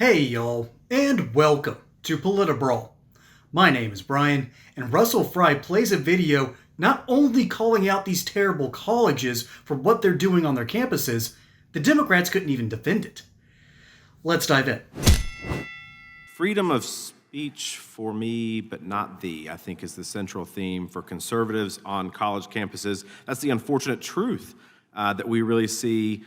Hey y'all, and welcome to Politibrawl. My name is Brian, and Russell Fry plays a video not only calling out these terrible colleges for what they're doing on their campuses, the Democrats couldn't even defend it. Let's dive in. Freedom of speech for me, but not thee, I think is the central theme for conservatives on college campuses. That's the unfortunate truth that we really see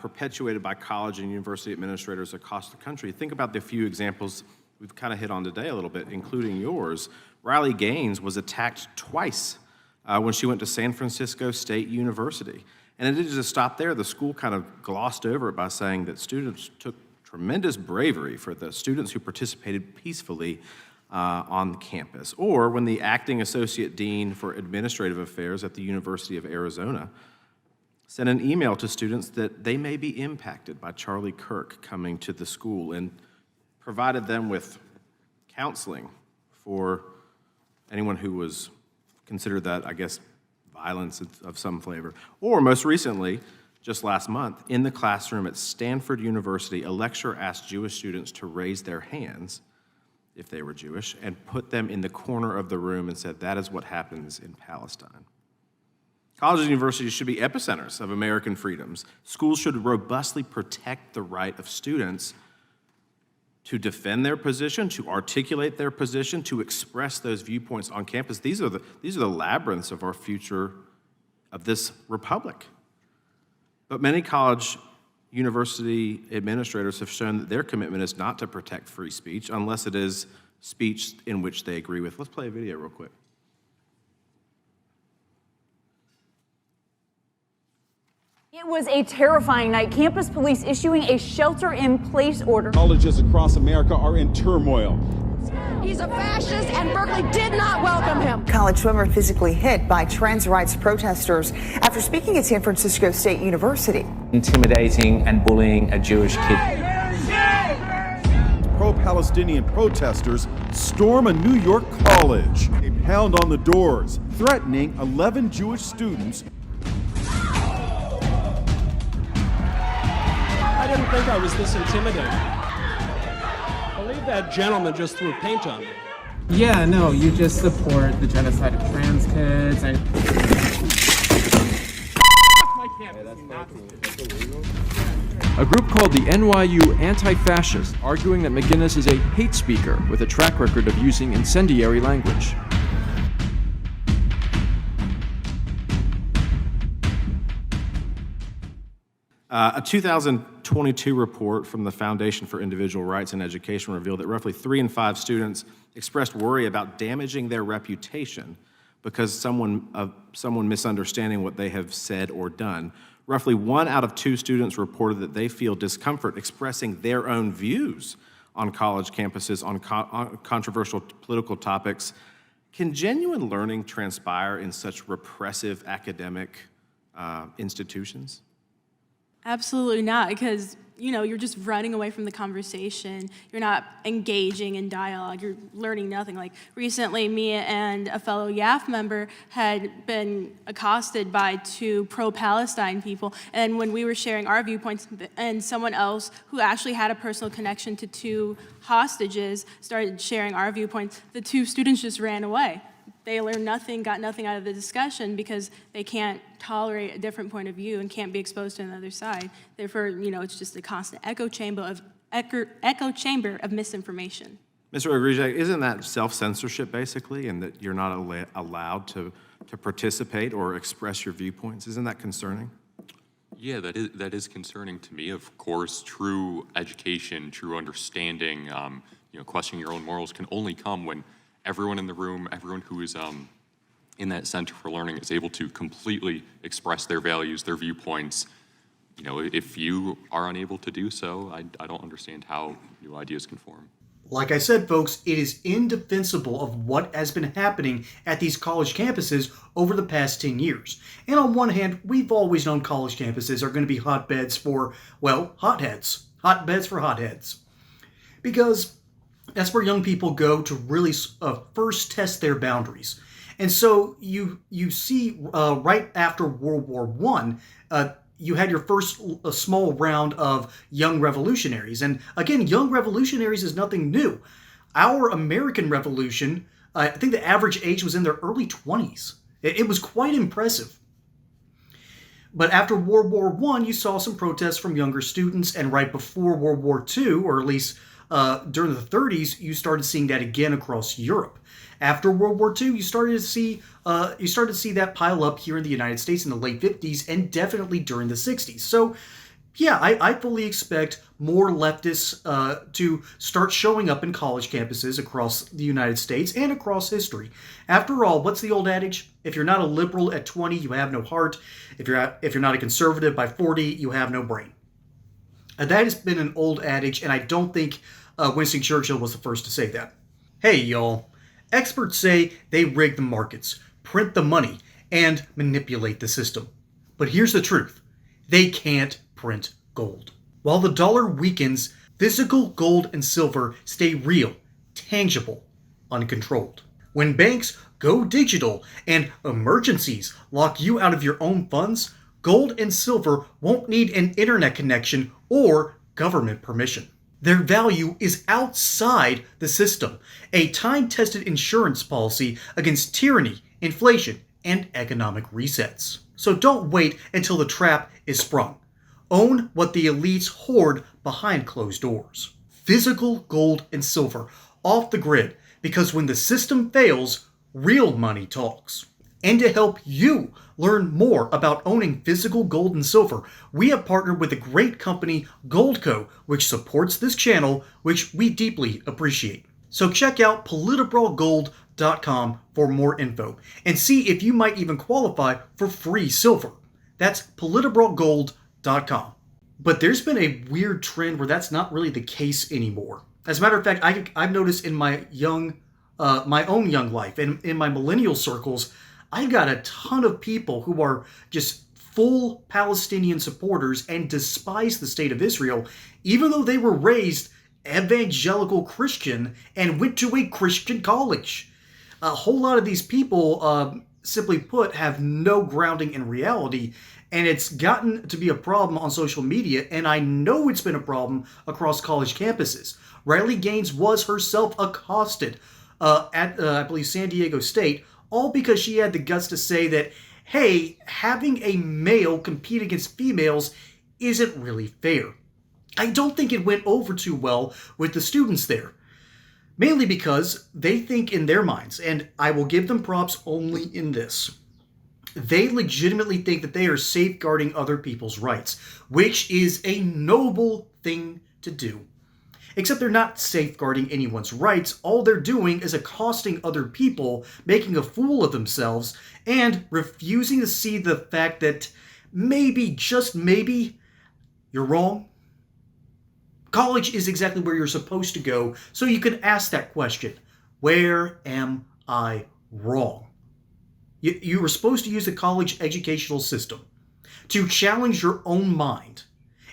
perpetuated by college and university administrators across the country. Think about the few examples we've kind of hit on today a little bit, including yours. Riley Gaines was attacked twice when she went to San Francisco State University. And it didn't just stop there. The school kind of glossed over it by saying that students took tremendous bravery for the students who participated peacefully on campus. Or when the acting associate dean for administrative affairs at the University of Arizona sent an email to students that they may be impacted by Charlie Kirk coming to the school and provided them with counseling for anyone who was considered that, I guess, violence of some flavor. Or most recently, just last month, in the classroom at Stanford University, a lecturer asked Jewish students to raise their hands if they were Jewish and put them in the corner of the room and said, that is what happens in Palestine. Colleges and universities should be epicenters of American freedoms. Schools should robustly protect the right of students to defend their position, to articulate their position, to express those viewpoints on campus. These are the labyrinths of our future, of this republic. But many college university administrators have shown that their commitment is not to protect free speech unless it is speech in which they agree with. Let's play a video real quick. It was a terrifying night. Campus police issuing a shelter-in-place order. Colleges across America are in turmoil. He's a fascist, and Berkeley did not welcome him. College swimmer physically hit by trans rights protesters after speaking at San Francisco State University. Intimidating and bullying a Jewish kid. Pro-Palestinian protesters storm a New York college. They pound on the doors, threatening 11 Jewish students. I didn't think I was this intimidated. I believe that gentleman just threw paint on me. Yeah, no, you just support the genocide of trans kids. A group called the NYU Anti-Fascists arguing that McGinnis is a hate speaker with a track record of using incendiary language. A 2022 report from the Foundation for Individual Rights in Education revealed that roughly 3 in 5 students expressed worry about damaging their reputation because someone misunderstanding what they have said or done. Roughly 1 out of 2 students reported that they feel discomfort expressing their own views on college campuses on controversial political topics. Can genuine learning transpire in such repressive academic institutions? Absolutely not, because you're just running away from the conversation. You're not engaging in dialogue. You're learning nothing. Like recently, me and a fellow YAF member had been accosted by 2 pro-Palestine people, and when we were sharing our viewpoints, and someone else who actually had a personal connection to 2 hostages started sharing our viewpoints, the 2 students just ran away. They learned nothing, got nothing out of the discussion because they can't tolerate a different point of view and can't be exposed to another side. Therefore, it's just a constant echo chamber of misinformation. Mr. Ogrijak, isn't that self-censorship basically, and that you're not allowed to participate or express your viewpoints? Isn't that concerning? Yeah, that is concerning to me. Of course, true education, true understanding, questioning your own morals can only come when everyone in the room, everyone who is in that Center for Learning is able to completely express their values, their viewpoints. If you are unable to do so, I don't understand how new ideas can form. Like I said, folks, it is indefensible of what has been happening at these college campuses over the past 10 years. And on one hand, we've always known college campuses are going to be hotbeds for, hotheads. Hotbeds for hotheads. Because that's where young people go to really first test their boundaries. And so you see right after World War I, you had your first a small round of young revolutionaries. And again, young revolutionaries is nothing new. Our American Revolution, I think the average age was in their early 20s. It was quite impressive. But after World War I, you saw some protests from younger students, and right before World War II, or at least during the 30s, you started seeing that again across Europe. After World War II, you started to see that pile up here in the United States in the late 50s and definitely during the 60s. So, yeah, I fully expect more leftists to start showing up in college campuses across the United States and across history. After all, what's the old adage? If you're not a liberal at 20, you have no heart. If you're not a conservative by 40, you have no brain. That has been an old adage, and I don't think Winston Churchill was the first to say that. Hey, y'all. Experts say they rig the markets, print the money, and manipulate the system. But here's the truth. They can't print gold. While the dollar weakens, physical gold and silver stay real, tangible, uncontrolled. When banks go digital and emergencies lock you out of your own funds, gold and silver won't need an internet connection or government permission. Their value is outside the system, a time-tested insurance policy against tyranny, inflation, and economic resets. So don't wait until the trap is sprung. Own what the elites hoard behind closed doors. Physical gold and silver off the grid, because when the system fails, real money talks. And to help you learn more about owning physical gold and silver, we have partnered with the great company Goldco, which supports this channel, which we deeply appreciate. So check out politbralgold.com for more info and see if you might even qualify for free silver. That's politbralgold.com. But there's been a weird trend where that's not really the case anymore. As a matter of fact, I've noticed in my own young life and in my millennial circles, I've got a ton of people who are just full Palestinian supporters and despise the state of Israel, even though they were raised evangelical Christian and went to a Christian college. A whole lot of these people, simply put, have no grounding in reality, and it's gotten to be a problem on social media, and I know it's been a problem across college campuses. Riley Gaines was herself accosted at, I believe, San Diego State, all because she had the guts to say that, hey, having a male compete against females isn't really fair. I don't think it went over too well with the students there. Mainly because they think in their minds, and I will give them props only in this, they legitimately think that they are safeguarding other people's rights, which is a noble thing to do. Except they're not safeguarding anyone's rights. All they're doing is accosting other people, making a fool of themselves, and refusing to see the fact that maybe, just maybe, you're wrong. College is exactly where you're supposed to go, so you can ask that question. Where am I wrong? You were supposed to use the college educational system to challenge your own mind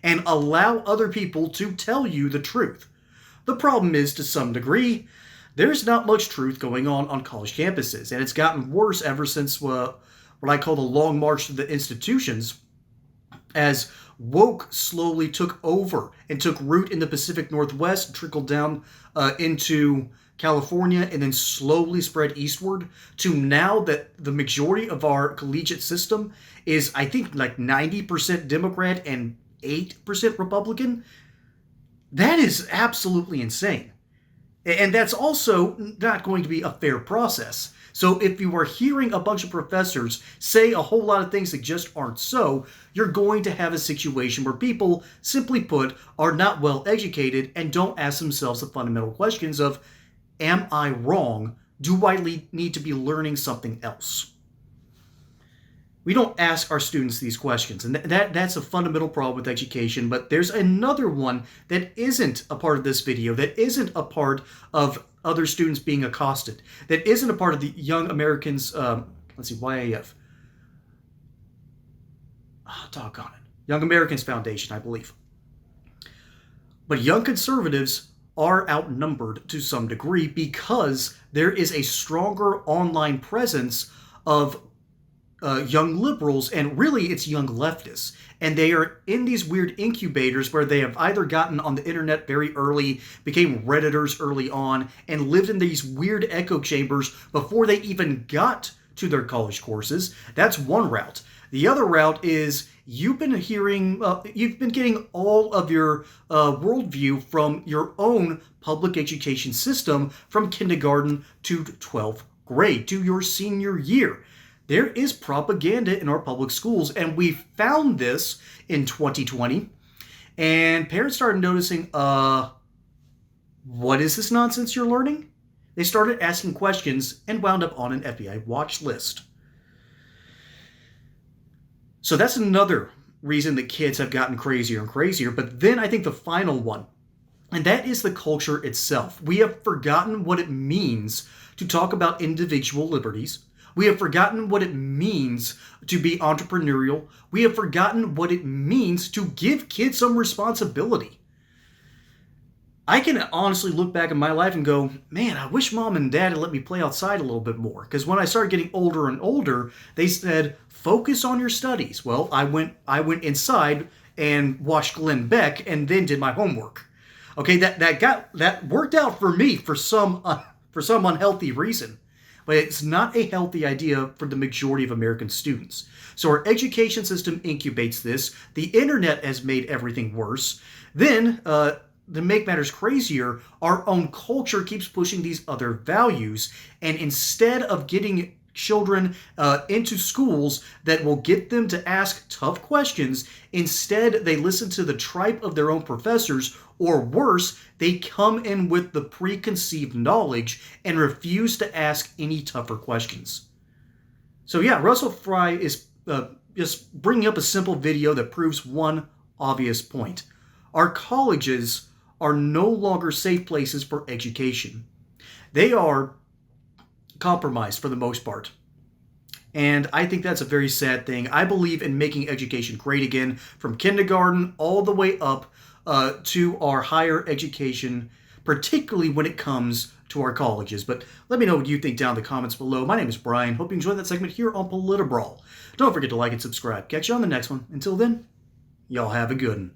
and allow other people to tell you the truth. The problem is, to some degree, there's not much truth going on college campuses, and it's gotten worse ever since what I call the long march to the institutions, as woke slowly took over and took root in the Pacific Northwest, trickled down into California, and then slowly spread eastward to now that the majority of our collegiate system is, I think, like 90% Democrat and 8% Republican. That is absolutely insane. And that's also not going to be a fair process. So if you are hearing a bunch of professors say a whole lot of things that just aren't so, you're going to have a situation where people, simply put, are not well educated and don't ask themselves the fundamental questions of, am I wrong? Do I need to be learning something else? We don't ask our students these questions, and that's a fundamental problem with education. But there's another one that isn't a part of this video, that isn't a part of other students being accosted, that isn't a part of the Young Americans, YAF. Oh, doggone it. Young Americans Foundation, I believe. But young conservatives are outnumbered to some degree because there is a stronger online presence of young liberals, and really it's young leftists. And they are in these weird incubators where they have either gotten on the internet very early, became Redditors early on, and lived in these weird echo chambers before they even got to their college courses. That's one route. The other route is you've been getting all of your worldview from your own public education system from kindergarten to 12th grade, to your senior year. There is propaganda in our public schools, and we found this in 2020, and parents started noticing, what is this nonsense you're learning? They started asking questions and wound up on an FBI watch list. So that's another reason that kids have gotten crazier and crazier. But then I think the final one, and that is the culture itself. We have forgotten what it means to talk about individual liberties. We have forgotten what it means to be entrepreneurial. We have forgotten what it means to give kids some responsibility. I can honestly look back in my life and go, man, I wish mom and dad had let me play outside a little bit more. Because when I started getting older and older, they said, focus on your studies. Well, I went inside and watched Glenn Beck and then did my homework. Okay, that worked out for me for some unhealthy reason. But it's not a healthy idea for the majority of American students. So our education system incubates this. The internet has made everything worse. Then, to make matters crazier, our own culture keeps pushing these other values. And instead of getting children into schools that will get them to ask tough questions, instead they listen to the tripe of their own professors, or worse, they come in with the preconceived knowledge and refuse to ask any tougher questions. So yeah, Russell Fry is just bringing up a simple video that proves one obvious point. Our colleges are no longer safe places for education. They are compromised for the most part. And I think that's a very sad thing. I believe in making education great again, from kindergarten all the way up to our higher education, particularly when it comes to our colleges. But let me know what you think down in the comments below. My name is Brian. Hope you enjoyed that segment here on Politibrawl. Don't forget to like and subscribe. Catch you on the next one. Until then, y'all have a good one.